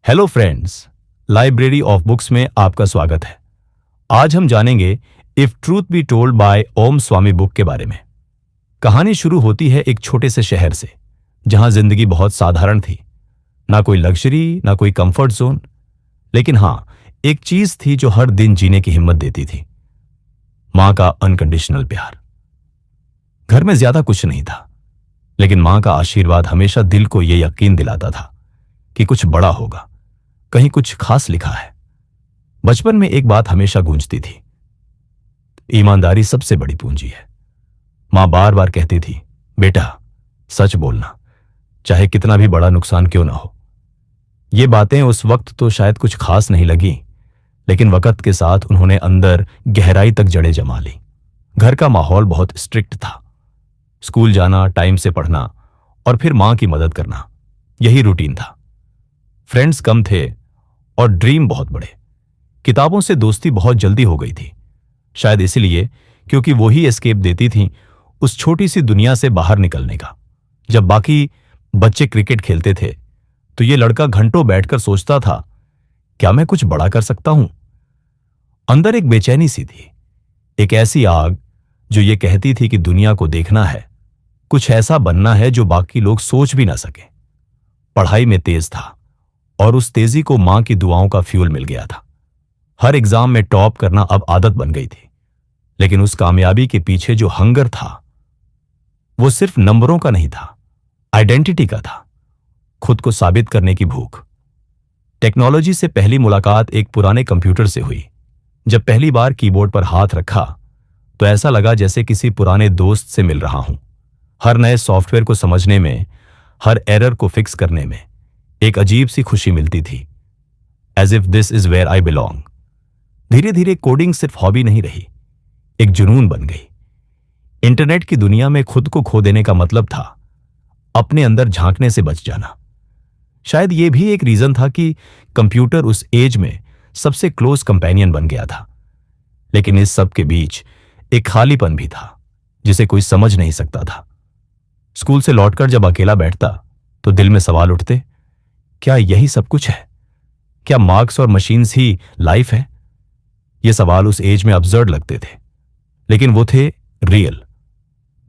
Hello friends, library of books में आपका स्वागत है। आज हम जानेंगे if truth be told by Om Swami book के बारे में। कहानी शुरू होती है एक छोटे से शहर से, जहां जिंदगी बहुत साधारण थी। ना कोई लग्जरी, ना कोई कंफर्ट जोन, लेकिन हां, एक चीज थी जो हर दिन जीने की हिम्मत देती थी। मां का अनकंडीशनल प्यार। घर में ज्यादा कुछ नहीं था, लेकिन मां का आशीर्वाद हमेशा दिल को यह यकीन दिलाता था कि कुछ बड़ा होगा, कहीं कुछ खास लिखा है। बचपन में एक बात हमेशा गूंजती थी, ईमानदारी सबसे बड़ी पूंजी है। मां बार बार कहती थी, बेटा सच बोलना, चाहे कितना भी बड़ा नुकसान क्यों ना हो। ये बातें उस वक्त तो शायद कुछ खास नहीं लगी, लेकिन वक्त के साथ उन्होंने अंदर गहराई तक जड़ें जमा ली। घर का माहौल बहुत स्ट्रिक्ट था। स्कूल जाना, टाइम से पढ़ना और फिर मां की मदद करना, यही रूटीन था। फ्रेंड्स कम थे और ड्रीम बहुत बड़े। किताबों से दोस्ती बहुत जल्दी हो गई थी, शायद इसीलिए क्योंकि वो ही एस्केप देती थीं उस छोटी सी दुनिया से बाहर निकलने का। जब बाकी बच्चे क्रिकेट खेलते थे तो ये लड़का घंटों बैठकर सोचता था, क्या मैं कुछ बड़ा कर सकता हूं? अंदर एक बेचैनी सी थी, एक ऐसी आग जो ये कहती थी कि दुनिया को देखना है, कुछ ऐसा बनना है जो बाकी लोग सोच भी ना सके। पढ़ाई में तेज था और उस तेजी को मां की दुआओं का फ्यूल मिल गया था। हर एग्जाम में टॉप करना अब आदत बन गई थी, लेकिन उस कामयाबी के पीछे जो हंगर था वो सिर्फ नंबरों का नहीं था, आइडेंटिटी का था, खुद को साबित करने की भूख। टेक्नोलॉजी से पहली मुलाकात एक पुराने कंप्यूटर से हुई। जब पहली बार कीबोर्ड पर हाथ रखा तो ऐसा लगा जैसे किसी पुराने दोस्त से मिल रहा हूं। हर नए सॉफ्टवेयर को समझने में, हर एरर को फिक्स करने में एक अजीब सी खुशी मिलती थी, as if this is where I belong. धीरे धीरे कोडिंग सिर्फ हॉबी नहीं रही, एक जुनून बन गई। इंटरनेट की दुनिया में खुद को खो देने का मतलब था अपने अंदर झांकने से बच जाना। शायद यह भी एक रीजन था कि कंप्यूटर उस एज में सबसे क्लोज कंपेनियन बन गया था। लेकिन इस सब के बीच एक खालीपन भी था जिसे कोई समझ नहीं सकता था। स्कूल से लौटकर जब अकेला बैठता तो दिल में सवाल उठते, क्या यही सब कुछ है? क्या मार्क्स और मशीन्स ही लाइफ है? ये सवाल उस एज में अब्सर्ड लगते थे, लेकिन वो थे रियल।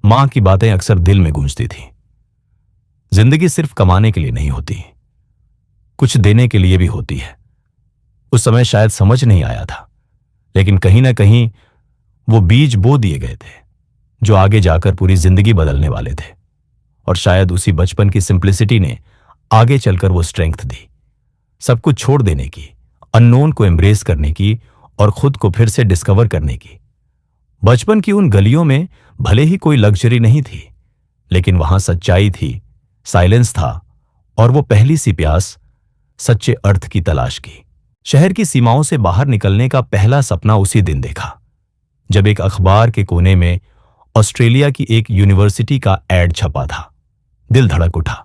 मां की बातें अक्सर दिल में गूंजती थी। जिंदगी सिर्फ कमाने के लिए नहीं होती, कुछ देने के लिए भी होती है। उस समय शायद समझ नहीं आया था, लेकिन कहीं ना कहीं वो बीज बो दिए गए थे जो आगे जाकर पूरी जिंदगी बदलने वाले थे। और शायद उसी बचपन की सिंप्लिसिटी ने आगे चलकर वो स्ट्रेंथ दी, सब कुछ छोड़ देने की, अननोन को एम्ब्रेस करने की और खुद को फिर से डिस्कवर करने की। बचपन की उन गलियों में भले ही कोई लग्जरी नहीं थी, लेकिन वहां सच्चाई थी, साइलेंस था और वो पहली सी प्यास सच्चे अर्थ की तलाश की। शहर की सीमाओं से बाहर निकलने का पहला सपना उसी दिन देखा, जब एक अखबार के कोने में ऑस्ट्रेलिया की एक यूनिवर्सिटी का एड छपा था। दिल धड़क उठा,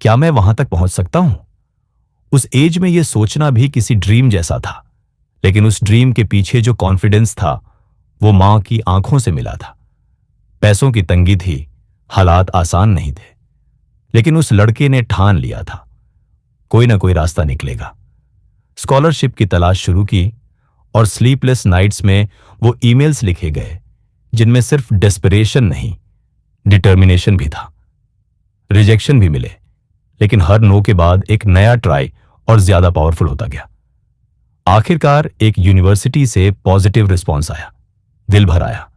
क्या मैं वहां तक पहुंच सकता हूं? उस एज में यह सोचना भी किसी ड्रीम जैसा था, लेकिन उस ड्रीम के पीछे जो कॉन्फिडेंस था वो मां की आंखों से मिला था। पैसों की तंगी थी, हालात आसान नहीं थे, लेकिन उस लड़के ने ठान लिया था, कोई ना कोई रास्ता निकलेगा। स्कॉलरशिप की तलाश शुरू की और स्लीपलेस नाइट्स में वो ईमेल्स लिखे गए जिनमें सिर्फ डेस्परेशन नहीं, डिटर्मिनेशन भी था। रिजेक्शन भी मिले, लेकिन हर नो के बाद एक नया ट्राई और ज्यादा पावरफुल होता गया। आखिरकार एक यूनिवर्सिटी से पॉजिटिव रिस्पॉन्स आया। दिल भर आया,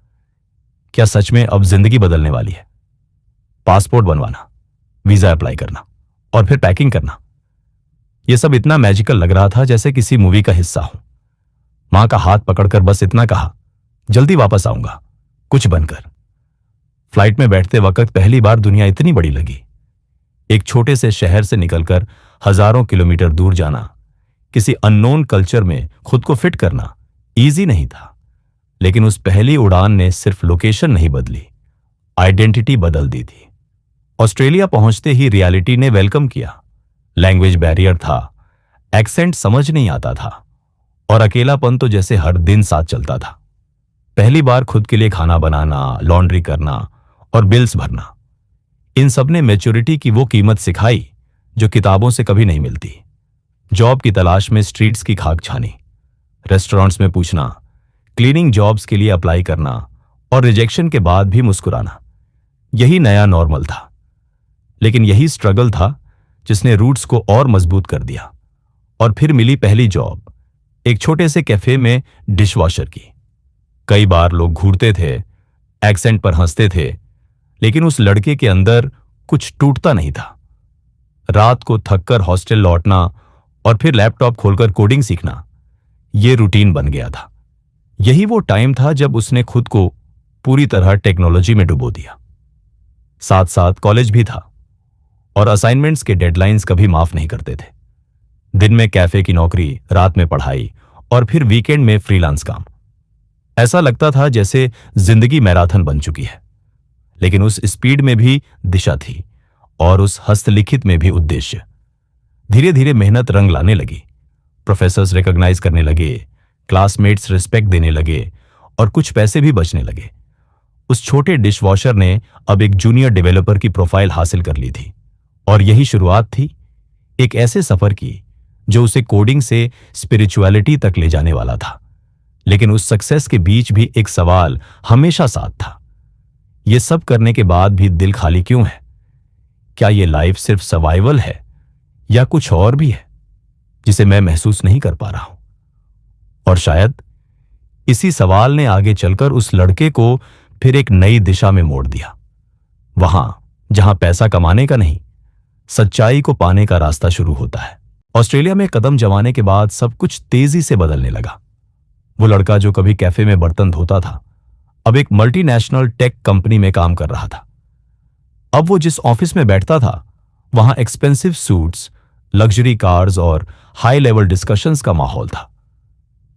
क्या सच में अब जिंदगी बदलने वाली है? पासपोर्ट बनवाना, वीजा अप्लाई करना और फिर पैकिंग करना, यह सब इतना मैजिकल लग रहा था जैसे किसी मूवी का हिस्सा हो। मां का हाथ पकड़कर बस इतना कहा, जल्दी वापस आऊंगा, कुछ बनकर। फ्लाइट में बैठते वक्त पहली बार दुनिया इतनी बड़ी लगी। एक छोटे से शहर से निकलकर हजारों किलोमीटर दूर जाना, किसी अननोन कल्चर में खुद को फिट करना इजी नहीं था, लेकिन उस पहली उड़ान ने सिर्फ लोकेशन नहीं बदली, आइडेंटिटी बदल दी थी। ऑस्ट्रेलिया पहुंचते ही रियलिटी ने वेलकम किया। लैंग्वेज बैरियर था, एक्सेंट समझ नहीं आता था और अकेलापन तो जैसे हर दिन साथ चलता था। पहली बार खुद के लिए खाना बनाना, लॉन्ड्री करना और बिल्स भरना, इन सब ने मैच्योरिटी की वो कीमत सिखाई जो किताबों से कभी नहीं मिलती। जॉब की तलाश में स्ट्रीट्स की खाक छानी, रेस्टोरेंट्स में पूछना, क्लीनिंग जॉब्स के लिए अप्लाई करना और रिजेक्शन के बाद भी मुस्कुराना, यही नया नॉर्मल था। लेकिन यही स्ट्रगल था जिसने रूट्स को और मजबूत कर दिया। और फिर मिली पहली जॉब, एक छोटे से कैफे में डिशवॉशर की। कई बार लोग घूरते थे, एक्सेंट पर हंसते थे, लेकिन उस लड़के के अंदर कुछ टूटता नहीं था। रात को थककर हॉस्टल लौटना और फिर लैपटॉप खोलकर कोडिंग सीखना, यह रूटीन बन गया था। यही वो टाइम था जब उसने खुद को पूरी तरह टेक्नोलॉजी में डुबो दिया। साथ साथ कॉलेज भी था और असाइनमेंट्स के डेडलाइंस कभी माफ नहीं करते थे। दिन में कैफे की नौकरी, रात में पढ़ाई और फिर वीकेंड में फ्रीलांस काम। ऐसा लगता था जैसे जिंदगी मैराथन बन चुकी है। लेकिन उस स्पीड में भी दिशा थी और उस हस्तलिखित में भी उद्देश्य। धीरे धीरे मेहनत रंग लाने लगी। प्रोफेसर्स रिकॉग्नाइज करने लगे, क्लासमेट्स रिस्पेक्ट देने लगे और कुछ पैसे भी बचने लगे। उस छोटे डिशवॉशर ने अब एक जूनियर डेवलपर की प्रोफाइल हासिल कर ली थी। और यही शुरुआत थी एक ऐसे सफर की जो उसे कोडिंग से स्पिरिचुअलिटी तक ले जाने वाला था। लेकिन उस सक्सेस के बीच भी एक सवाल हमेशा साथ था, यह सब करने के बाद भी दिल खाली क्यों है? क्या यह लाइफ सिर्फ सर्वाइवल है या कुछ और भी है जिसे मैं महसूस नहीं कर पा रहा हूं? और शायद इसी सवाल ने आगे चलकर उस लड़के को फिर एक नई दिशा में मोड़ दिया। वहां जहां पैसा कमाने का नहीं, सच्चाई को पाने का रास्ता शुरू होता है। ऑस्ट्रेलिया में कदम जमाने के बाद सब कुछ तेजी से बदलने लगा। वो लड़का जो कभी कैफे में बर्तन धोता था, अब एक मल्टीनेशनल टेक कंपनी में काम कर रहा था। अब वो जिस ऑफिस में बैठता था, वहां एक्सपेंसिव सूट्स, लग्जरी कार्स और हाई लेवल डिस्कशंस का माहौल था।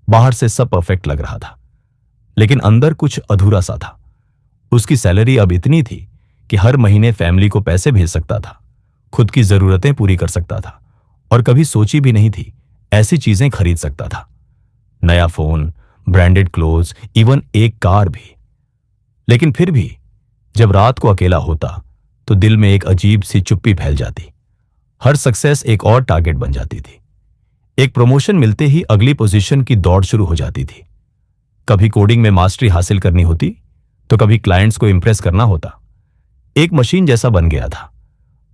बाहर से सब परफेक्ट लग रहा था, लेकिन अंदर कुछ अधूरा सा था। उसकी सैलरी अब इतनी थी कि हर महीने फैमिली को पैसे भेज सकता था, खुद की जरूरतें पूरी कर सकता था और कभी सोची भी नहीं थी ऐसी चीजें खरीद सकता था। नया फोन, ब्रांडेड क्लोथ्स, इवन एक कार भी। लेकिन फिर भी जब रात को अकेला होता तो दिल में एक अजीब सी चुप्पी फैल जाती। हर सक्सेस एक और टारगेट बन जाती थी। एक प्रमोशन मिलते ही अगली पोजीशन की दौड़ शुरू हो जाती थी। कभी कोडिंग में मास्टरी हासिल करनी होती तो कभी क्लाइंट्स को इंप्रेस करना होता। एक मशीन जैसा बन गया था,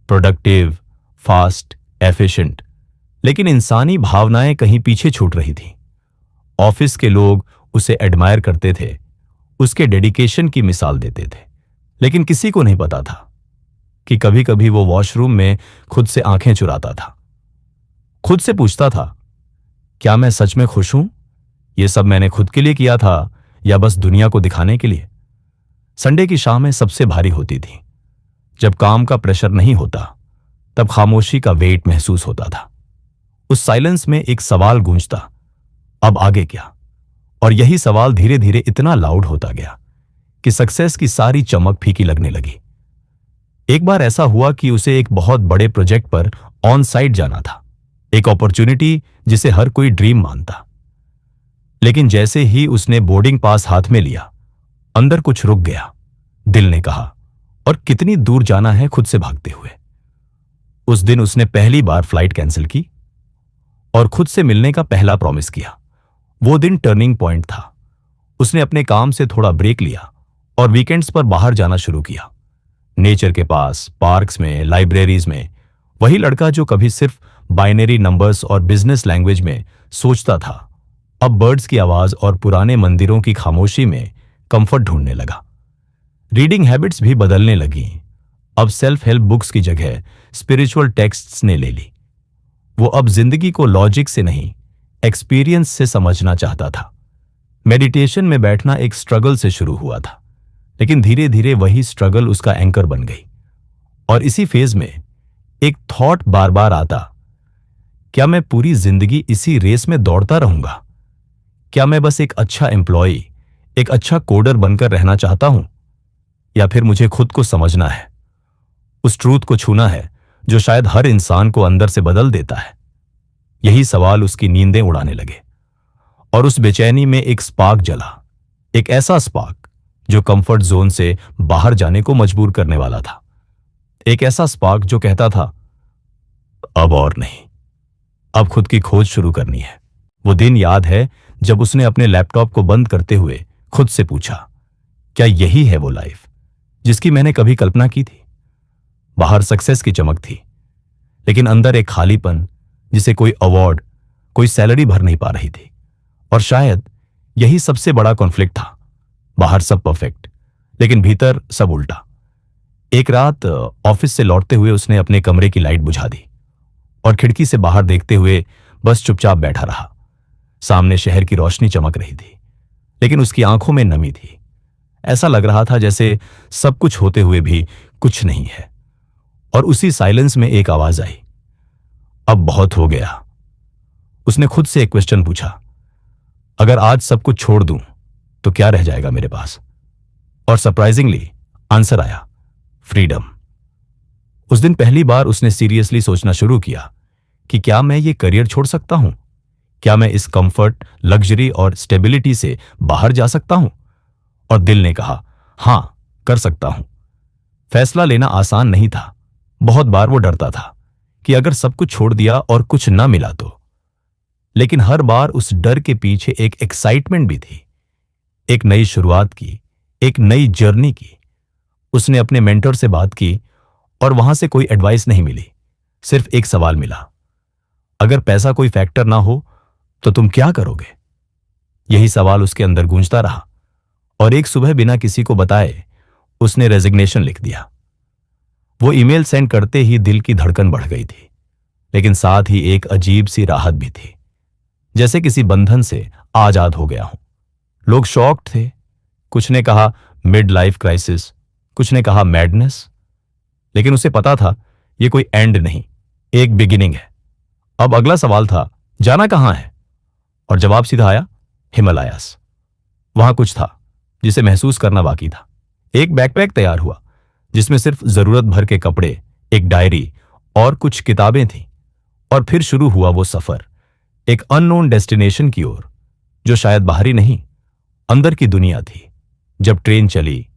प्रोडक्टिव, फास्ट, एफिशिएंट। लेकिन इंसानी भावनाएं कहीं पीछे छूट रही थी। ऑफिस के लोग उसे एडमायर करते थे, उसके डेडिकेशन की मिसाल देते थे, लेकिन किसी को नहीं पता था कि कभी कभी वो वॉशरूम में खुद से आंखें चुराता था। खुद से पूछता था, क्या मैं सच में खुश हूं? यह सब मैंने खुद के लिए किया था या बस दुनिया को दिखाने के लिए? संडे की शामें सबसे भारी होती थी। जब काम का प्रेशर नहीं होता, तब खामोशी का वेट महसूस होता था। उस साइलेंस में एक सवाल गूंजता, अब आगे क्या? और यही सवाल धीरे धीरे इतना लाउड होता गया कि सक्सेस की सारी चमक फीकी लगने लगी। एक बार ऐसा हुआ कि उसे एक बहुत बड़े प्रोजेक्ट पर ऑन साइट जाना था, एक अपॉर्चुनिटी जिसे हर कोई ड्रीम मानता। लेकिन जैसे ही उसने बोर्डिंग पास हाथ में लिया, अंदर कुछ रुक गया। दिल ने कहा, और कितनी दूर जाना है खुद से भागते हुए। उस दिन उसने पहली बार फ्लाइट कैंसिल की और खुद से मिलने का पहला प्रॉमिस किया। वो दिन टर्निंग पॉइंट था। उसने अपने काम से थोड़ा ब्रेक लिया और वीकेंड्स पर बाहर जाना शुरू किया। नेचर के पास, पार्क्स में, लाइब्रेरीज में। वही लड़का जो कभी सिर्फ बाइनरी नंबर्स और बिजनेस लैंग्वेज में सोचता था, अब बर्ड्स की आवाज और पुराने मंदिरों की खामोशी में कंफर्ट ढूंढने लगा। रीडिंग हैबिट्स भी बदलने लगी। अब सेल्फ हेल्प बुक्स की जगह स्पिरिचुअल टेक्स्ट्स ने ले ली। वो अब जिंदगी को लॉजिक से नहीं, एक्सपीरियंस से समझना चाहता था। मेडिटेशन में बैठना एक स्ट्रगल से शुरू हुआ था, लेकिन धीरे धीरे वही स्ट्रगल उसका एंकर बन गई। और इसी फेज में एक थॉट बार बार आता, क्या मैं पूरी जिंदगी इसी रेस में दौड़ता रहूंगा? क्या मैं बस एक अच्छा एम्प्लॉय, एक अच्छा कोडर बनकर रहना चाहता हूं? या फिर मुझे खुद को समझना है, उस ट्रूथ को छूना है जो शायद हर इंसान को अंदर से बदल देता है? यही सवाल उसकी नींदें उड़ाने लगे। और उस बेचैनी में एक स्पार्क जला, एक ऐसा स्पार्क जो कंफर्ट जोन से बाहर जाने को मजबूर करने वाला था। एक ऐसा स्पार्क जो कहता था, अब और नहीं, अब खुद की खोज शुरू करनी है। वो दिन याद है जब उसने अपने लैपटॉप को बंद करते हुए खुद से पूछा, क्या यही है वो लाइफ जिसकी मैंने कभी कल्पना की थी? बाहर सक्सेस की चमक थी, लेकिन अंदर एक खालीपन जिसे कोई अवार्ड, कोई सैलरी भर नहीं पा रही थी। और शायद यही सबसे बड़ा कॉन्फ्लिक्ट था। बाहर सब परफेक्ट, लेकिन भीतर सब उल्टा। एक रात ऑफिस से लौटते हुए उसने अपने कमरे की लाइट बुझा दी और खिड़की से बाहर देखते हुए बस चुपचाप बैठा रहा। सामने शहर की रोशनी चमक रही थी, लेकिन उसकी आंखों में नमी थी। ऐसा लग रहा था जैसे सब कुछ होते हुए भी कुछ नहीं है। और उसी साइलेंस में एक आवाज आई, अब बहुत हो गया। उसने खुद से एक क्वेश्चन पूछा, अगर आज सब कुछ छोड़ दूं तो क्या रह जाएगा मेरे पास? और सरप्राइजिंगली आंसर आया, फ्रीडम। उस दिन पहली बार उसने सीरियसली सोचना शुरू किया कि क्या मैं ये करियर छोड़ सकता हूं? क्या मैं इस कंफर्ट, लग्जरी और स्टेबिलिटी से बाहर जा सकता हूं? और दिल ने कहा, हां, कर सकता हूं। फैसला लेना आसान नहीं था। बहुत बार वो डरता था कि अगर सब कुछ छोड़ दिया और कुछ ना मिला तो। लेकिन हर बार उस डर के पीछे एक एक्साइटमेंट भी थी, एक नई शुरुआत की, एक नई जर्नी की। उसने अपने मेंटर से बात की और वहां से कोई एडवाइस नहीं मिली। सिर्फ एक सवाल मिला, अगर पैसा कोई फैक्टर ना हो तो तुम क्या करोगे? यही सवाल उसके अंदर गूंजता रहा और एक सुबह बिना किसी को बताए उसने रेजिग्नेशन लिख दिया। वो ईमेल सेंड करते ही दिल की धड़कन बढ़ गई थी, लेकिन साथ ही एक अजीब सी राहत भी थी, जैसे किसी बंधन से आजाद हो गया हूं। लोग शॉक्ड थे। कुछ ने कहा मिड लाइफ क्राइसिस, कुछ ने कहा मैडनेस, लेकिन उसे पता था यह कोई एंड नहीं, एक बिगिनिंग है। अब अगला सवाल था, जाना कहां है? और जवाब सीधा आया, हिमालयास। वहां कुछ था जिसे महसूस करना बाकी था। एक बैकपैक तैयार हुआ जिसमें सिर्फ जरूरत भर के कपड़े, एक डायरी और कुछ किताबें थीं। और फिर शुरू हुआ वो सफर, एक अननोन डेस्टिनेशन की ओर, जो शायद बाहरी नहीं, अंदर की दुनिया थी। जब ट्रेन चली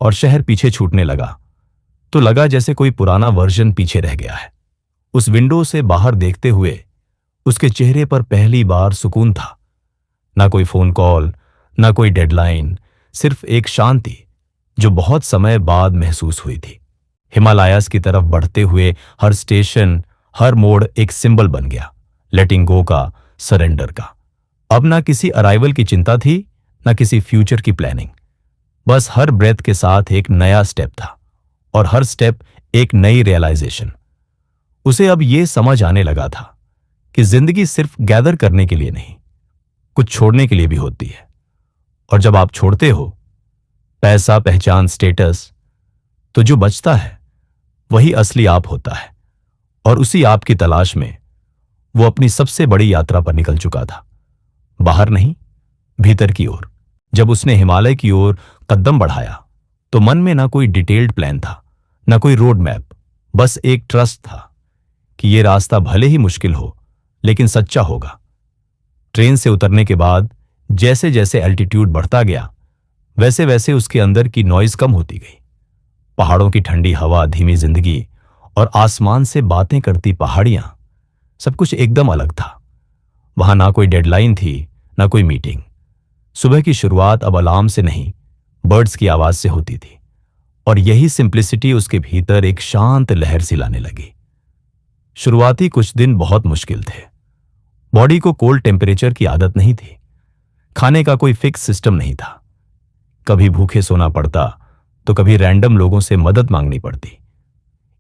और शहर पीछे छूटने लगा तो लगा जैसे कोई पुराना वर्जन पीछे रह गया है। उस विंडो से बाहर देखते हुए उसके चेहरे पर पहली बार सुकून था। ना कोई फोन कॉल, ना कोई डेडलाइन, सिर्फ एक शांति जो बहुत समय बाद महसूस हुई थी। हिमालयास की तरफ बढ़ते हुए हर स्टेशन, हर मोड़ एक सिंबल बन गया, लेटिंग गो का, सरेंडर का। अब ना किसी अराइवल की चिंता थी, ना किसी फ्यूचर की प्लानिंग। बस हर ब्रेथ के साथ एक नया स्टेप था, और हर स्टेप एक नई रियलाइजेशन। उसे अब यह समझ आने लगा था कि जिंदगी सिर्फ गैदर करने के लिए नहीं, कुछ छोड़ने के लिए भी होती है। और जब आप छोड़ते हो पैसा, पहचान, स्टेटस, तो जो बचता है वही असली आप होता है। और उसी आप की तलाश में वो अपनी सबसे बड़ी यात्रा पर निकल चुका था, बाहर नहीं, भीतर की ओर। जब उसने हिमालय की ओर कदम बढ़ाया तो मन में ना कोई डिटेल्ड प्लान था, ना कोई रोड मैप, बस एक ट्रस्ट था कि ये रास्ता भले ही मुश्किल हो लेकिन सच्चा होगा। ट्रेन से उतरने के बाद जैसे जैसे एल्टीट्यूड बढ़ता गया वैसे वैसे उसके अंदर की नॉइज कम होती गई। पहाड़ों की ठंडी हवा, धीमी जिंदगी और आसमान से बातें करती पहाड़ियां, सब कुछ एकदम अलग था। वहां ना कोई डेडलाइन थी, ना कोई मीटिंग। सुबह की शुरुआत अब अलार्म से नहीं, बर्ड्स की आवाज से होती थी। और यही सिंप्लिसिटी उसके भीतर एक शांत लहर सी लाने लगी। शुरुआती कुछ दिन बहुत मुश्किल थे। बॉडी को कोल्ड टेम्परेचर की आदत नहीं थी। खाने का कोई फिक्स सिस्टम नहीं था। कभी भूखे सोना पड़ता तो कभी रैंडम लोगों से मदद मांगनी पड़ती।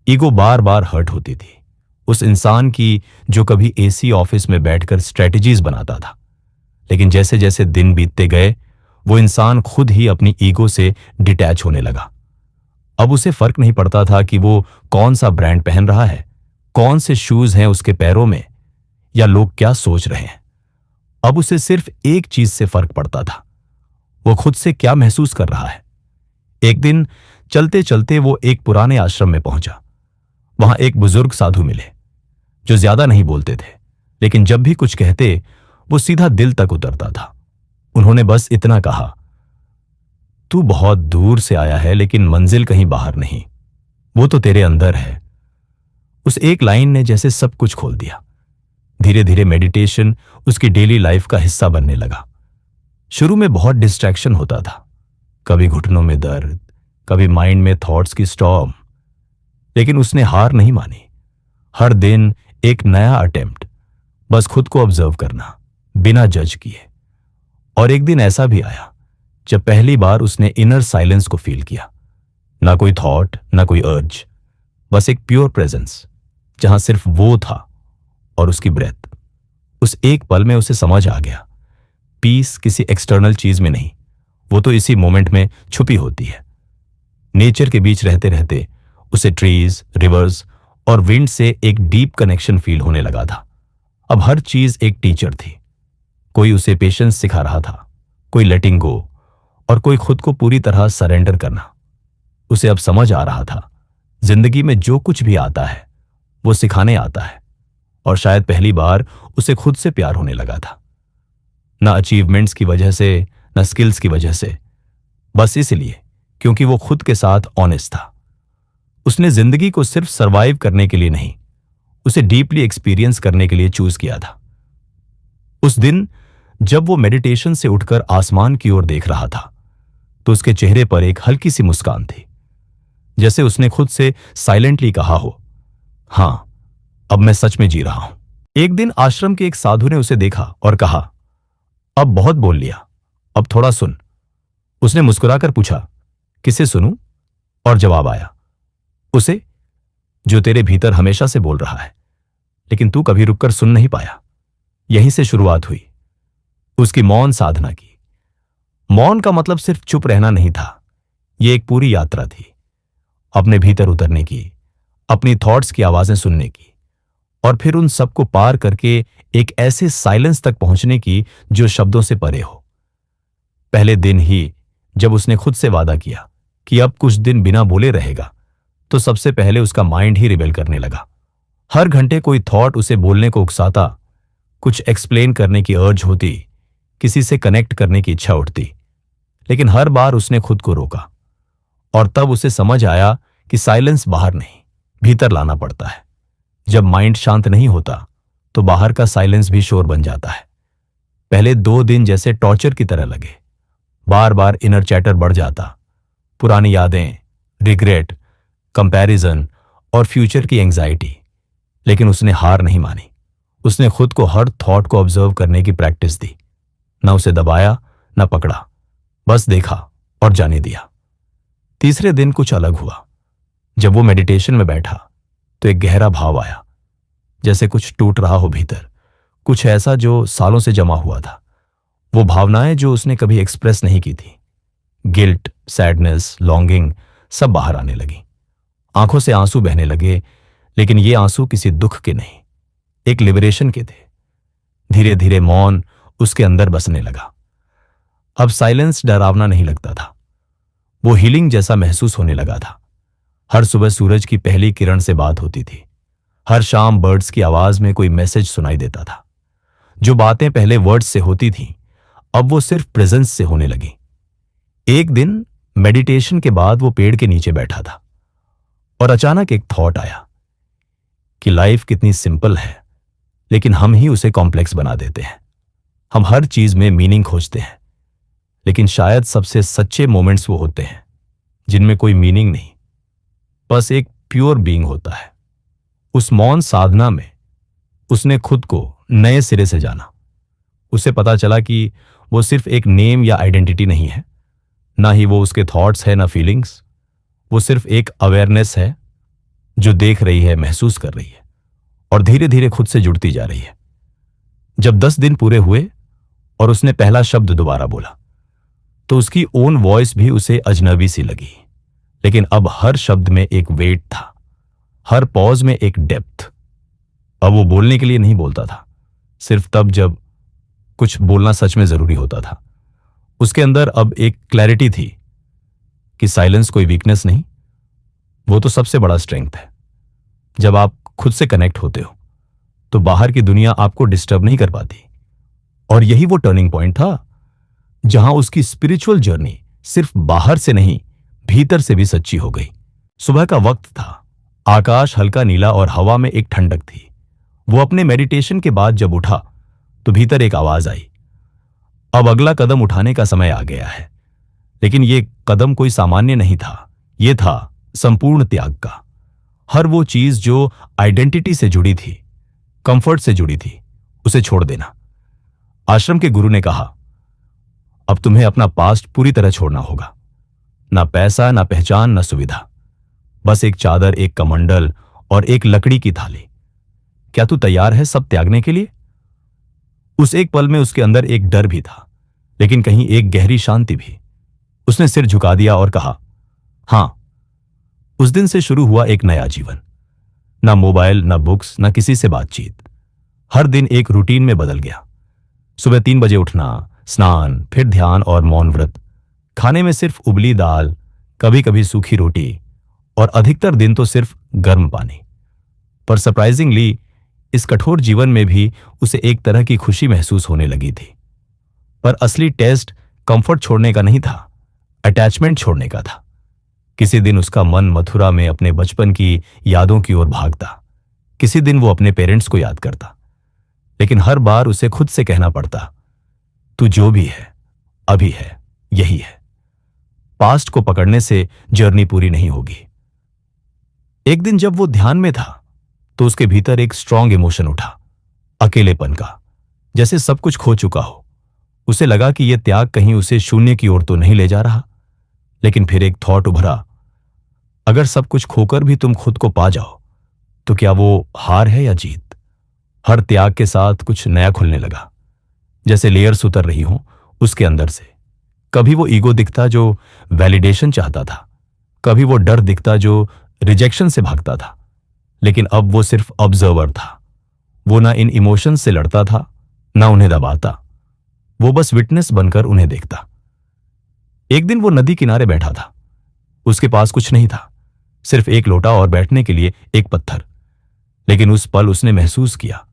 ईगो बार बार हर्ट होती थी, उस इंसान की जो कभी एसी ऑफिस में बैठकर स्ट्रेटजीज बनाता था। लेकिन जैसे जैसे दिन बीतते गए वो इंसान खुद ही अपनी ईगो से डिटैच होने लगा। अब उसे फर्क नहीं पड़ता था कि वो कौन सा ब्रांड पहन रहा है, कौन से शूज हैं उसके पैरों में, या लोग क्या सोच रहे हैं। अब उसे सिर्फ एक चीज से फर्क पड़ता था, वो खुद से क्या महसूस कर रहा है। एक दिन चलते चलते वो एक पुराने आश्रम में पहुंचा। वहां एक बुजुर्ग साधु मिले जो ज्यादा नहीं बोलते थे, लेकिन जब भी कुछ कहते वो सीधा दिल तक उतरता था। उन्होंने बस इतना कहा, तू बहुत दूर से आया है लेकिन मंजिल कहीं बाहर नहीं, वो तो तेरे अंदर है। उस एक लाइन ने जैसे सब कुछ खोल दिया। धीरे धीरे मेडिटेशन उसकी डेली लाइफ का हिस्सा बनने लगा। शुरू में बहुत डिस्ट्रैक्शन होता था, कभी घुटनों में दर्द, कभी माइंड में थॉट्स की स्टॉर्म, लेकिन उसने हार नहीं मानी। हर दिन एक नया अटेम्प्ट, बस खुद को ऑब्जर्व करना बिना जज किए। और एक दिन ऐसा भी आया जब पहली बार उसने इनर साइलेंस को फील किया। ना कोई थॉट, ना कोई अर्ज, बस एक प्योर प्रेजेंस जहां सिर्फ वो था और उसकी ब्रेथ। उस एक पल में उसे समझ आ गया, पीस किसी एक्सटर्नल चीज में नहीं, वो तो इसी मोमेंट में छुपी होती है। नेचर के बीच रहते रहते उसे ट्रीज, रिवर्स और विंड से एक डीप कनेक्शन फील होने लगा था। अब हर चीज एक टीचर थी। कोई उसे पेशेंस सिखा रहा था, कोई लेटिंग गो, और कोई खुद को पूरी तरह सरेंडर करना। उसे अब समझ आ रहा था, जिंदगी में जो कुछ भी आता है वो सिखाने आता है। और शायद पहली बार उसे खुद से प्यार होने लगा था, ना अचीवमेंट्स की वजह से, ना स्किल्स की वजह से, बस इसलिए क्योंकि वो खुद के साथ ऑनेस्ट था। उसने जिंदगी को सिर्फ सरवाइव करने के लिए नहीं, उसे डीपली एक्सपीरियंस करने के लिए चूज किया था। उस दिन जब वो मेडिटेशन से उठकर आसमान की ओर देख रहा था तो उसके चेहरे पर एक हल्की सी मुस्कान थी, जैसे उसने खुद से साइलेंटली कहा हो, हां, अब मैं सच में जी रहा हूं। एक दिन आश्रम के एक साधु ने उसे देखा और कहा, अब बहुत बोल लिया, अब थोड़ा सुन। उसने मुस्कुराकर पूछा, किसे सुनूं? और जवाब आया, उसे जो तेरे भीतर हमेशा से बोल रहा है, लेकिन तू कभी रुककर सुन नहीं पाया। यहीं से शुरुआत हुई उसकी मौन साधना की। मौन का मतलब सिर्फ चुप रहना नहीं था, यह एक पूरी यात्रा थी, अपने भीतर उतरने की, अपनी थॉट्स की आवाजें सुनने की, और फिर उन सबको पार करके एक ऐसे साइलेंस तक पहुंचने की जो शब्दों से परे हो। पहले दिन ही जब उसने खुद से वादा किया कि अब कुछ दिन बिना बोले रहेगा, तो सबसे पहले उसका माइंड ही रिबेल करने लगा। हर घंटे कोई थॉट उसे बोलने को उकसाता, कुछ एक्सप्लेन करने की अर्ज होती, किसी से कनेक्ट करने की इच्छा उठती, लेकिन हर बार उसने खुद को रोका। और तब उसे समझ आया कि साइलेंस बाहर नहीं, भीतर लाना पड़ता है। जब माइंड शांत नहीं होता तो बाहर का साइलेंस भी शोर बन जाता है। पहले 2 दिन जैसे टॉर्चर की तरह लगे, बार बार इनर चैटर बढ़ जाता, पुरानी यादें, रिग्रेट, कंपैरिजन और फ्यूचर की एंजाइटी। लेकिन उसने हार नहीं मानी। उसने खुद को हर थॉट को ऑब्जर्व करने की प्रैक्टिस दी, ना उसे दबाया, ना पकड़ा, बस देखा और जाने दिया। तीसरे दिन कुछ अलग हुआ। जब वो मेडिटेशन में बैठा तो एक गहरा भाव आया, जैसे कुछ टूट रहा हो भीतर, कुछ ऐसा जो सालों से जमा हुआ था। वो भावनाएं जो उसने कभी एक्सप्रेस नहीं की थी, गिल्ट, सैडनेस, लॉन्गिंग, सब बाहर आने लगी। आंखों से आंसू बहने लगे, लेकिन ये आंसू किसी दुख के नहीं, एक लिबरेशन के थे। धीरे धीरे मौन उसके अंदर बसने लगा। अब साइलेंस डरावना नहीं लगता था, वो हीलिंग जैसा महसूस होने लगा था। हर सुबह सूरज की पहली किरण से बात होती थी, हर शाम बर्ड्स की आवाज में कोई मैसेज सुनाई देता था। जो बातें पहले वर्ड्स से होती थीं, अब वो सिर्फ प्रेजेंस से होने लगी। एक दिन मेडिटेशन के बाद वो पेड़ के नीचे बैठा था और अचानक एक थॉट आया कि लाइफ कितनी सिंपल है, लेकिन हम ही उसे कॉम्प्लेक्स बना देते हैं। हम हर चीज में मीनिंग खोजते हैं, लेकिन शायद सबसे सच्चे मोमेंट्स वो होते हैं जिनमें कोई मीनिंग नहीं, बस एक प्योर बीइंग होता है। उस मौन साधना में उसने खुद को नए सिरे से जाना। उसे पता चला कि वो सिर्फ एक नेम या आइडेंटिटी नहीं है, ना ही वो उसके थॉट्स है, ना फीलिंग्स। वो सिर्फ एक अवेयरनेस है जो देख रही है, महसूस कर रही है और धीरे धीरे खुद से जुड़ती जा रही है। जब 10 दिन पूरे हुए और उसने पहला शब्द दोबारा बोला, तो उसकी ओन वॉइस भी उसे अजनबी सी लगी। लेकिन अब हर शब्द में एक वेट था, हर पॉज में एक डेप्थ। अब वो बोलने के लिए नहीं बोलता था, सिर्फ तब जब कुछ बोलना सच में जरूरी होता था। उसके अंदर अब एक क्लैरिटी थी कि साइलेंस कोई वीकनेस नहीं, वो तो सबसे बड़ा स्ट्रेंथ है। जब आप खुद से कनेक्ट होते हो तो बाहर की दुनिया आपको डिस्टर्ब नहीं कर पाती। और यही वो टर्निंग पॉइंट था जहां उसकी स्पिरिचुअल जर्नी सिर्फ बाहर से नहीं, भीतर से भी सच्ची हो गई। सुबह का वक्त था, आकाश हल्का नीला और हवा में एक ठंडक थी। वो अपने मेडिटेशन के बाद जब उठा तो भीतर एक आवाज आई, अब अगला कदम उठाने का समय आ गया है। लेकिन ये कदम कोई सामान्य नहीं था, ये था संपूर्ण त्याग का। हर वो चीज जो आइडेंटिटी से जुड़ी थी, कंफर्ट से जुड़ी थी, उसे छोड़ देना। आश्रम के गुरु ने कहा, अब तुम्हें अपना पास्ट पूरी तरह छोड़ना होगा। ना पैसा, ना पहचान, ना सुविधा, बस एक चादर, एक कमंडल और एक लकड़ी की थाली। क्या तू तैयार है सब त्यागने के लिए? उस एक पल में उसके अंदर एक डर भी था, लेकिन कहीं एक गहरी शांति भी। उसने सिर झुका दिया और कहा, हां। उस दिन से शुरू हुआ एक नया जीवन। ना मोबाइल, ना बुक्स, ना किसी से बातचीत। हर दिन एक रूटीन में बदल गया। सुबह 3 बजे उठना, स्नान, फिर ध्यान और मौन व्रत। खाने में सिर्फ उबली दाल, कभी कभी सूखी रोटी और अधिकतर दिन तो सिर्फ गर्म पानी। पर सरप्राइजिंगली इस कठोर जीवन में भी उसे एक तरह की खुशी महसूस होने लगी थी। पर असली टेस्ट कंफर्ट छोड़ने का नहीं था, अटैचमेंट छोड़ने का था। किसी दिन उसका मन मथुरा में अपने बचपन की यादों की ओर भागता, किसी दिन वो अपने पेरेंट्स को याद करता, लेकिन हर बार उसे खुद से कहना पड़ता, तू जो भी है अभी है, यही है। पास्ट को पकड़ने से जर्नी पूरी नहीं होगी। एक दिन जब वो ध्यान में था तो उसके भीतर एक स्ट्रॉन्ग इमोशन उठा, अकेलेपन का, जैसे सब कुछ खो चुका हो। उसे लगा कि यह त्याग कहीं उसे शून्य की ओर तो नहीं ले जा रहा। लेकिन फिर एक थॉट उभरा, अगर सब कुछ खोकर भी तुम खुद को पा जाओ तो क्या वो हार है या जीत? हर त्याग के साथ कुछ नया खुलने लगा, जैसे लेयर्स उतर रही हो उसके अंदर से। कभी वो ईगो दिखता जो वैलिडेशन चाहता था, कभी वो डर दिखता जो रिजेक्शन से भागता था। लेकिन अब वो सिर्फ ऑब्जर्वर था। वो ना इन इमोशंस से लड़ता था, ना उन्हें दबाता। वो बस विटनेस बनकर उन्हें देखता। एक दिन वो नदी किनारे बैठा था। उसके पास कुछ नहीं था, सिर्फ एक लोटा और बैठने के लिए एक पत्थर। लेकिन उस पल उसने महसूस किया,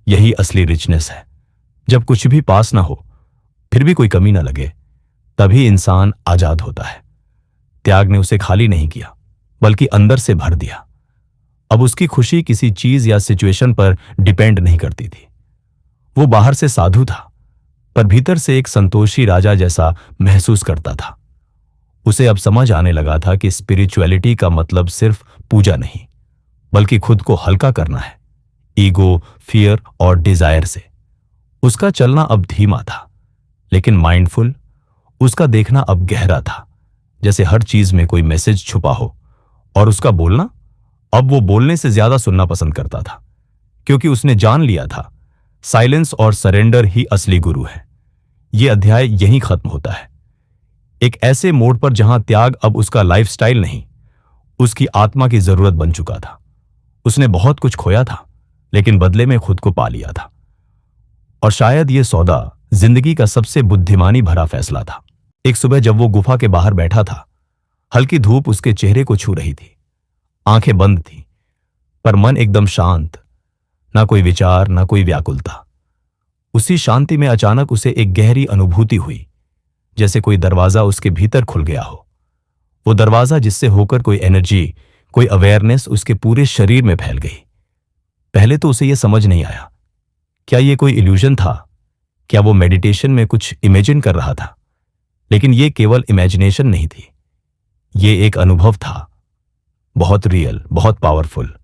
यही असली रिचनेस है। जब कुछ भी पास ना हो, फिर भी कोई कमी ना लगे, तभी इंसान आजाद होता है। त्याग ने उसे खाली नहीं किया, बल्कि अंदर से भर दिया। अब उसकी खुशी किसी चीज या सिचुएशन पर डिपेंड नहीं करती थी। वो बाहर से साधु था, पर भीतर से एक संतोषी राजा जैसा महसूस करता था। उसे अब समझ आने लगा था कि स्पिरिचुअलिटी का मतलब सिर्फ पूजा नहीं, बल्कि खुद को हल्का करना है, ईगो, फियर और डिजायर से। उसका चलना अब धीमा था, लेकिन माइंडफुल। उसका देखना अब गहरा था, जैसे हर चीज में कोई मैसेज छुपा हो। और उसका बोलना, अब वो बोलने से ज्यादा सुनना पसंद करता था, क्योंकि उसने जान लिया था साइलेंस और सरेंडर ही असली गुरु है। ये अध्याय यहीं खत्म होता है, एक ऐसे मोड़ पर जहां त्याग अब उसका लाइफस्टाइल नहीं, उसकी आत्मा की जरूरत बन चुका था। उसने बहुत कुछ खोया था, लेकिन बदले में खुद को पा लिया था। और शायद यह सौदा जिंदगी का सबसे बुद्धिमानी भरा फैसला था। एक सुबह जब वो गुफा के बाहर बैठा था, हल्की धूप उसके चेहरे को छू रही थी। आंखें बंद थी, पर मन एकदम शांत, ना कोई विचार, ना कोई व्याकुलता। उसी शांति में अचानक उसे एक गहरी अनुभूति हुई, जैसे कोई दरवाजा उसके भीतर खुल गया हो। वो दरवाजा जिससे होकर कोई एनर्जी, कोई अवेयरनेस उसके पूरे शरीर में फैल गई। पहले तो उसे यह समझ नहीं आया, क्या यह कोई इल्यूजन था? क्या वो मेडिटेशन में कुछ इमेजिन कर रहा था? लेकिन यह केवल इमेजिनेशन नहीं थी, ये एक अनुभव था, बहुत रियल, बहुत पावरफुल।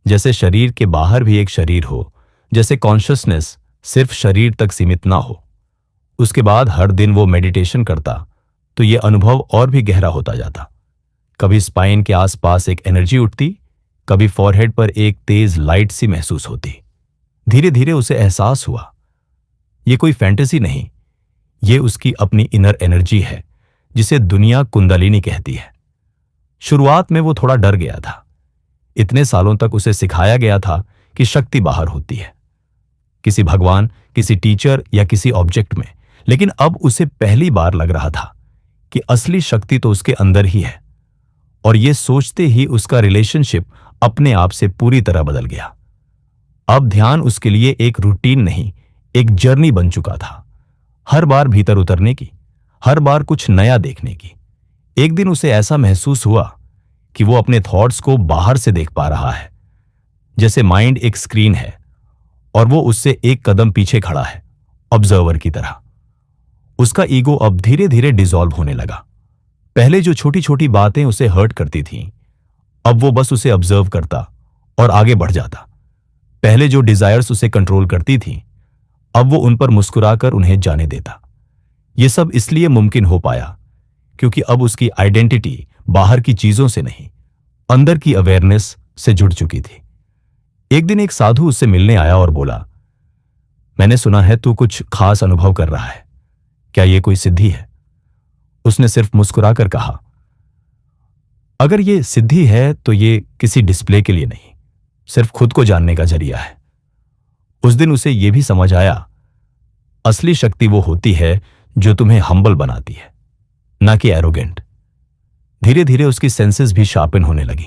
जैसे शरीर के बाहर भी एक शरीर हो, जैसे कॉन्शियसनेस सिर्फ शरीर तक सीमित ना हो। उसके बाद हर दिन वो मेडिटेशन करता तो ये अनुभव और भी गहरा होता जाता। कभी स्पाइन के आसपास एक एनर्जी उठती, कभी फॉरहेड पर एक तेज लाइट सी महसूस होती। धीरे धीरे उसे एहसास हुआ, ये कोई फैंटेसी नहीं, ये उसकी अपनी इनर एनर्जी है, जिसे दुनिया कुंडलिनी कहती है। शुरुआत में वो थोड़ा डर गया था। इतने सालों तक उसे सिखाया गया था कि शक्ति बाहर होती है, किसी भगवान, किसी टीचर या किसी ऑब्जेक्ट में। लेकिन अब उसे पहली बार लग रहा था कि असली शक्ति तो उसके अंदर ही है। और ये सोचते ही उसका रिलेशनशिप अपने आप से पूरी तरह बदल गया। अब ध्यान उसके लिए एक रूटीन नहीं, एक जर्नी बन चुका था। हर बार भीतर उतरने की, हर बार कुछ नया देखने की। एक दिन उसे ऐसा महसूस हुआ कि वो अपने थॉट्स को बाहर से देख पा रहा है, जैसे माइंड एक स्क्रीन है और वो उससे एक कदम पीछे खड़ा है, ऑब्जर्वर की तरह। उसका ईगो अब धीरे धीरे डिसॉल्व होने लगा। पहले जो छोटी छोटी बातें उसे हर्ट करती थीं, अब वो बस उसे ऑब्जर्व करता और आगे बढ़ जाता। पहले जो डिजायर्स उसे कंट्रोल करती थीं, अब वो उन पर मुस्कुराकर उन्हें जाने देता। ये सब इसलिए मुमकिन हो पाया क्योंकि अब उसकी आइडेंटिटी बाहर की चीजों से नहीं, अंदर की अवेयरनेस से जुड़ चुकी थी। एक दिन एक साधु उससे मिलने आया और बोला, मैंने सुना है तू कुछ खास अनुभव कर रहा है, क्या यह कोई सिद्धि है? उसने सिर्फ मुस्कुराकर कहा, अगर ये सिद्धि है तो ये किसी डिस्प्ले के लिए नहीं, सिर्फ खुद को जानने का जरिया है। उस दिन उसे यह भी समझ आया, असली शक्ति वो होती है जो तुम्हें हम्बल बनाती है, ना कि एरोगेंट। धीरे धीरे उसकी सेंसेस भी शार्पन होने लगी।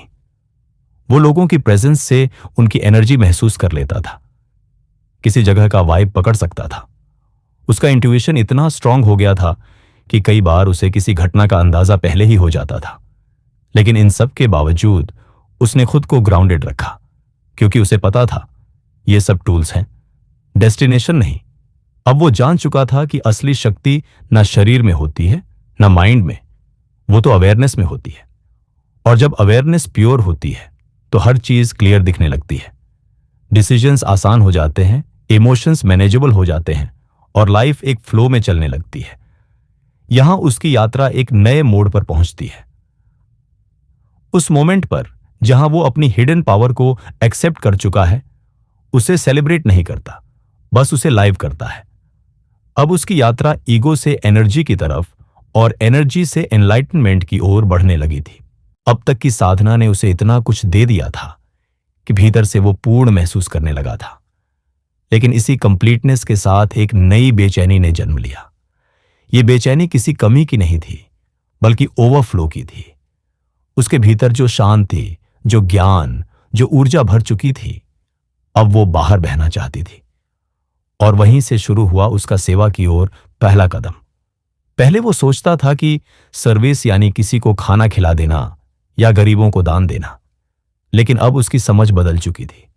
वो लोगों की प्रेजेंस से उनकी एनर्जी महसूस कर लेता था, किसी जगह का वाइब पकड़ सकता था। उसका इंट्यूशन इतना स्ट्रांग हो गया था कि कई बार उसे किसी घटना का अंदाजा पहले ही हो जाता था। लेकिन इन सब के बावजूद उसने खुद को ग्राउंडेड रखा, क्योंकि उसे पता था ये सब टूल्स हैं, डेस्टिनेशन नहीं। अब वो जान चुका था कि असली शक्ति ना शरीर में होती है ना माइंड में, वो तो अवेयरनेस में होती है। और जब अवेयरनेस प्योर होती है तो हर चीज क्लियर दिखने लगती है, डिसीजंस आसान हो जाते हैं, इमोशंस मैनेजेबल हो जाते हैं और लाइफ एक फ्लो में चलने लगती है। यहां उसकी यात्रा एक नए मोड़ पर पहुंचती है। उस मोमेंट पर जहां वो अपनी हिडन पावर को एक्सेप्ट कर चुका है, उसे सेलिब्रेट नहीं करता, बस उसे लाइव करता है। अब उसकी यात्रा ईगो से एनर्जी की तरफ और एनर्जी से एनलाइटनमेंट की ओर बढ़ने लगी थी। अब तक की साधना ने उसे इतना कुछ दे दिया था कि भीतर से वो पूर्ण महसूस करने लगा था। लेकिन इसी कंप्लीटनेस के साथ एक नई बेचैनी ने जन्म लिया। ये बेचैनी किसी कमी की नहीं थी, बल्कि ओवरफ्लो की थी। उसके भीतर जो शांति, जो ज्ञान, जो ऊर्जा भर चुकी थी, अब वो बाहर बहना चाहती थी। और वहीं से शुरू हुआ उसका सेवा की ओर पहला कदम। पहले वो सोचता था कि सर्विस यानी किसी को खाना खिला देना या गरीबों को दान देना, लेकिन अब उसकी समझ बदल चुकी थी।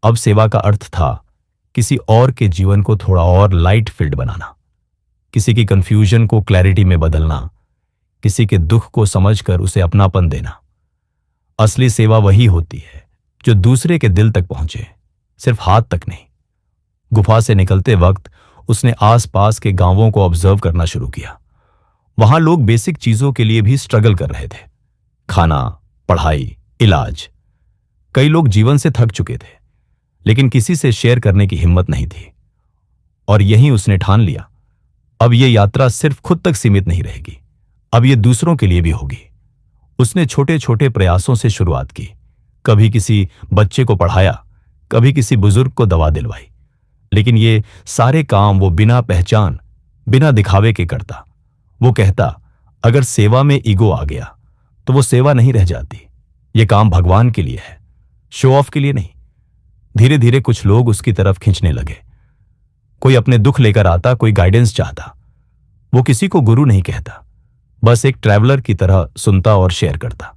अब सेवा का अर्थ था किसी और के जीवन को थोड़ा और लाइट फील्ड बनाना, किसी की कंफ्यूजन को क्लैरिटी में बदलना, किसी के दुख को समझकर उसे अपनापन देना। असली सेवा वही होती है जो दूसरे के दिल तक पहुंचे, सिर्फ हाथ तक नहीं। गुफा से निकलते वक्त उसने आसपास के गांवों को ऑब्जर्व करना शुरू किया। वहां लोग बेसिक चीजों के लिए भी स्ट्रगल कर रहे थे, खाना, पढ़ाई, इलाज। कई लोग जीवन से थक चुके थे, लेकिन किसी से शेयर करने की हिम्मत नहीं थी। और यहीं उसने ठान लिया, अब यह यात्रा सिर्फ खुद तक सीमित नहीं रहेगी, अब यह दूसरों के लिए भी होगी। उसने छोटे छोटे प्रयासों से शुरुआत की। कभी किसी बच्चे को पढ़ाया, कभी किसी बुजुर्ग को दवा दिलवाई। लेकिन ये सारे काम वो बिना पहचान, बिना दिखावे के करता। वो कहता, अगर सेवा में ईगो आ गया तो वो सेवा नहीं रह जाती। ये काम भगवान के लिए है, शो ऑफ के लिए नहीं। धीरे धीरे कुछ लोग उसकी तरफ खींचने लगे। कोई अपने दुख लेकर आता, कोई गाइडेंस चाहता। वो किसी को गुरु नहीं कहता, बस एक ट्रैवलर की तरह सुनता और शेयर करता।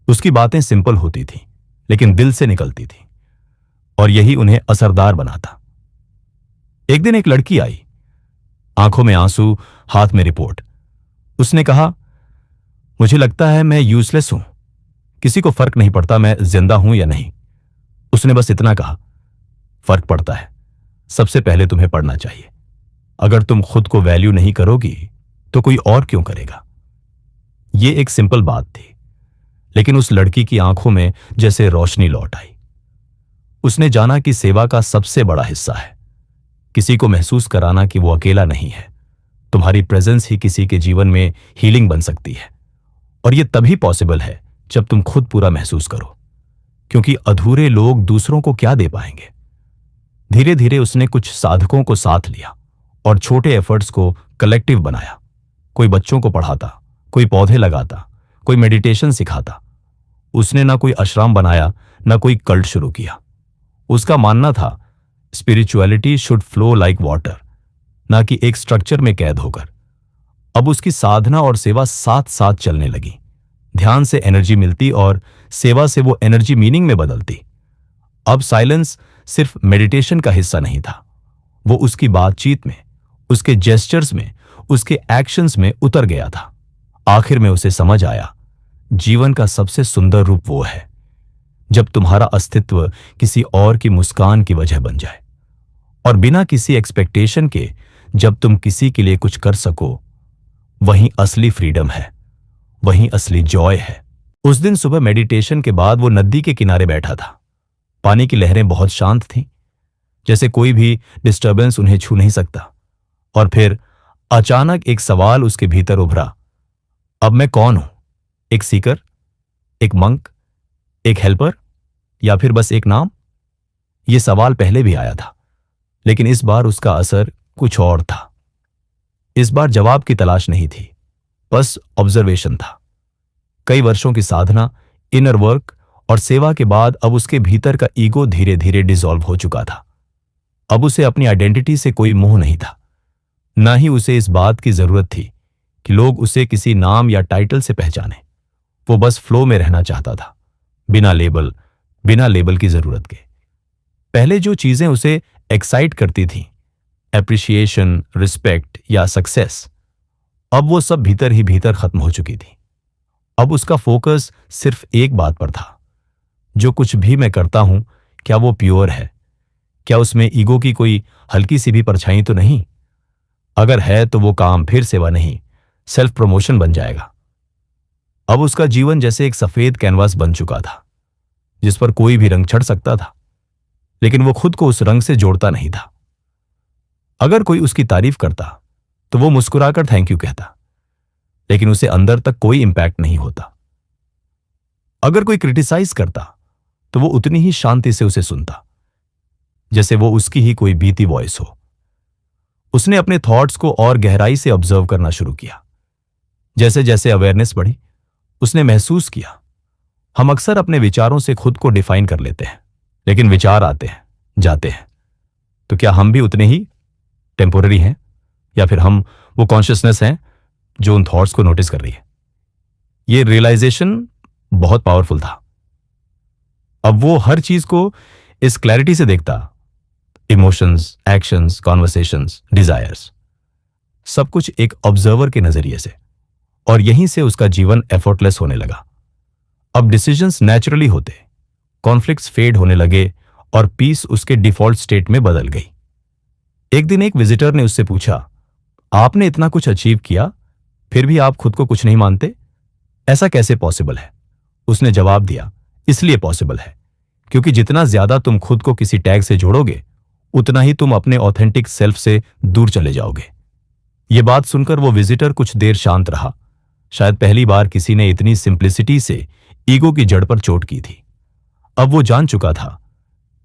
उसकी बातें सिंपल होती थीं, लेकिन दिल से निकलती थीं, और यही उन्हें असरदार बनाता। एक दिन एक लड़की आई, आंखों में आंसू, हाथ में रिपोर्ट। उसने कहा, मुझे लगता है मैं यूजलेस हूं, किसी को फर्क नहीं पड़ता मैं जिंदा हूं या नहीं। उसने बस इतना कहा, फर्क पड़ता है, सबसे पहले तुम्हें पढ़ना चाहिए। अगर तुम खुद को वैल्यू नहीं करोगी तो कोई और क्यों करेगा। यह एक सिंपल बात थी, लेकिन उस लड़की की आंखों में जैसे रोशनी लौट आई। उसने जाना कि सेवा का सबसे बड़ा हिस्सा है किसी को महसूस कराना कि वो अकेला नहीं है। तुम्हारी प्रेजेंस ही किसी के जीवन में हीलिंग बन सकती है, और यह तभी पॉसिबल है जब तुम खुद पूरा महसूस करो, क्योंकि अधूरे लोग दूसरों को क्या दे पाएंगे। धीरे धीरे उसने कुछ साधकों को साथ लिया और छोटे एफर्ट्स को कलेक्टिव बनाया। कोई बच्चों को पढ़ाता, कोई पौधे लगाता, कोई मेडिटेशन सिखाता। उसने ना कोई आश्रम बनाया, ना कोई कल्ट शुरू किया। उसका मानना था spirituality should flow like water, ना कि एक स्ट्रक्चर में कैद होकर। अब उसकी साधना और सेवा साथ साथ चलने लगी। ध्यान से एनर्जी मिलती और सेवा से वो एनर्जी मीनिंग में बदलती। अब साइलेंस सिर्फ मेडिटेशन का हिस्सा नहीं था, वो उसकी बातचीत में, उसके जेस्चर्स में, उसके एक्शंस में उतर गया था। आखिर में उसे समझ आया, जीवन का सबसे सुंदर रूप वो है जब तुम्हारा अस्तित्व किसी और की मुस्कान की वजह बन जाए, और बिना किसी एक्सपेक्टेशन के जब तुम किसी के लिए कुछ कर सको, वहीं असली फ्रीडम है, वहीं असली जॉय है। उस दिन सुबह मेडिटेशन के बाद वो नदी के किनारे बैठा था। पानी की लहरें बहुत शांत थीं, जैसे कोई भी डिस्टर्बेंस उन्हें छू नहीं सकता। और फिर अचानक एक सवाल उसके भीतर उभरा, अब मैं कौन हूं? एक सीकर, एक मंक, एक हेल्पर, या फिर बस एक नाम? यह सवाल पहले भी आया था, लेकिन इस बार उसका असर कुछ और था। इस बार जवाब की तलाश नहीं थी, बस ऑब्जर्वेशन था। कई वर्षों की साधना, इनर वर्क और सेवा के बाद अब उसके भीतर का ईगो धीरे धीरे डिसॉल्व हो चुका था। अब उसे अपनी आइडेंटिटी से कोई मोह नहीं था, ना ही उसे इस बात की जरूरत थी कि लोग उसे किसी नाम या टाइटल से पहचाने। वो बस फ्लो में रहना चाहता था, बिना लेबल की जरूरत के। पहले जो चीजें उसे एक्साइट करती थीं, एप्रिसिएशन, रिस्पेक्ट या सक्सेस, अब वो सब भीतर ही भीतर खत्म हो चुकी थी। अब उसका फोकस सिर्फ एक बात पर था, जो कुछ भी मैं करता हूं, क्या वो प्योर है? क्या उसमें ईगो की कोई हल्की सी भी परछाई तो नहीं? अगर है तो वो काम फिर सेवा नहीं, सेल्फ प्रमोशन बन जाएगा। अब उसका जीवन जैसे एक सफेद कैनवास बन चुका था, जिस पर कोई भी रंग चढ़ सकता था, लेकिन वो खुद को उस रंग से जोड़ता नहीं था। अगर कोई उसकी तारीफ करता तो वो मुस्कुराकर थैंक यू कहता, लेकिन उसे अंदर तक कोई इंपैक्ट नहीं होता। अगर कोई क्रिटिसाइज करता तो वो उतनी ही शांति से उसे सुनता, जैसे वो उसकी ही कोई बीती वॉइस हो। उसने अपने थॉट्स को और गहराई से ऑब्जर्व करना शुरू किया। जैसे जैसे अवेयरनेस बढ़ी, उसने महसूस किया, हम अक्सर अपने विचारों से खुद को डिफाइन कर लेते हैं, लेकिन विचार आते हैं, जाते हैं। तो क्या हम भी उतने ही टेम्पोररी हैं, या फिर हम वो कॉन्शियसनेस हैं जो उन थॉट्स को नोटिस कर रही है? ये रियलाइजेशन बहुत पावरफुल था। अब वो हर चीज को इस क्लैरिटी से देखता, इमोशंस, एक्शंस, कॉन्वर्सेशंस, डिजायर्स, सब कुछ एक ऑब्जर्वर के नजरिए से। और यहीं से उसका जीवन एफर्टलेस होने लगा। अब डिसीजंस नेचुरली होते, कॉन्फ्लिक्ट्स फेड होने लगे और पीस उसके डिफॉल्ट स्टेट में बदल गई। एक दिन एक विजिटर ने उससे पूछा, आपने इतना कुछ अचीव किया, फिर भी आप खुद को कुछ नहीं मानते, ऐसा कैसे पॉसिबल है? उसने जवाब दिया, इसलिए पॉसिबल है क्योंकि जितना ज्यादा तुम खुद को किसी टैग से जोड़ोगे, उतना ही तुम अपने ऑथेंटिक सेल्फ से दूर चले जाओगे। यह बात सुनकर वो विजिटर कुछ देर शांत रहा। शायद पहली बार किसी ने इतनी सिंप्लिसिटी से ईगो की जड़ पर चोट की थी। अब वो जान चुका था,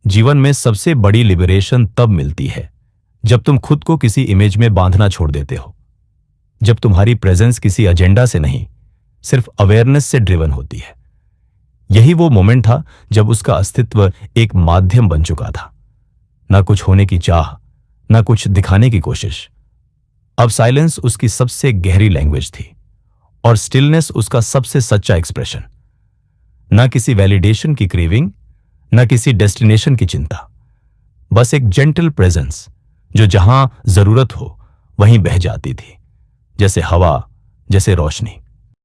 जीवन में सबसे बड़ी लिबरेशन तब मिलती है जब तुम खुद को किसी इमेज में बांधना छोड़ देते हो, जब तुम्हारी प्रेजेंस किसी एजेंडा से नहीं, सिर्फ अवेयरनेस से ड्रिवन होती है। यही वो मोमेंट था जब उसका अस्तित्व एक माध्यम बन चुका था, ना कुछ होने की चाह, ना कुछ दिखाने की कोशिश। अब साइलेंस उसकी सबसे गहरी लैंग्वेज थी और स्टिलनेस उसका सबसे सच्चा एक्सप्रेशन। ना किसी वैलिडेशन की क्रेविंग, ना किसी डेस्टिनेशन की चिंता, बस एक जेंटल प्रेजेंस जो जहां जरूरत हो वहीं बह जाती थी, जैसे हवा, जैसे रोशनी।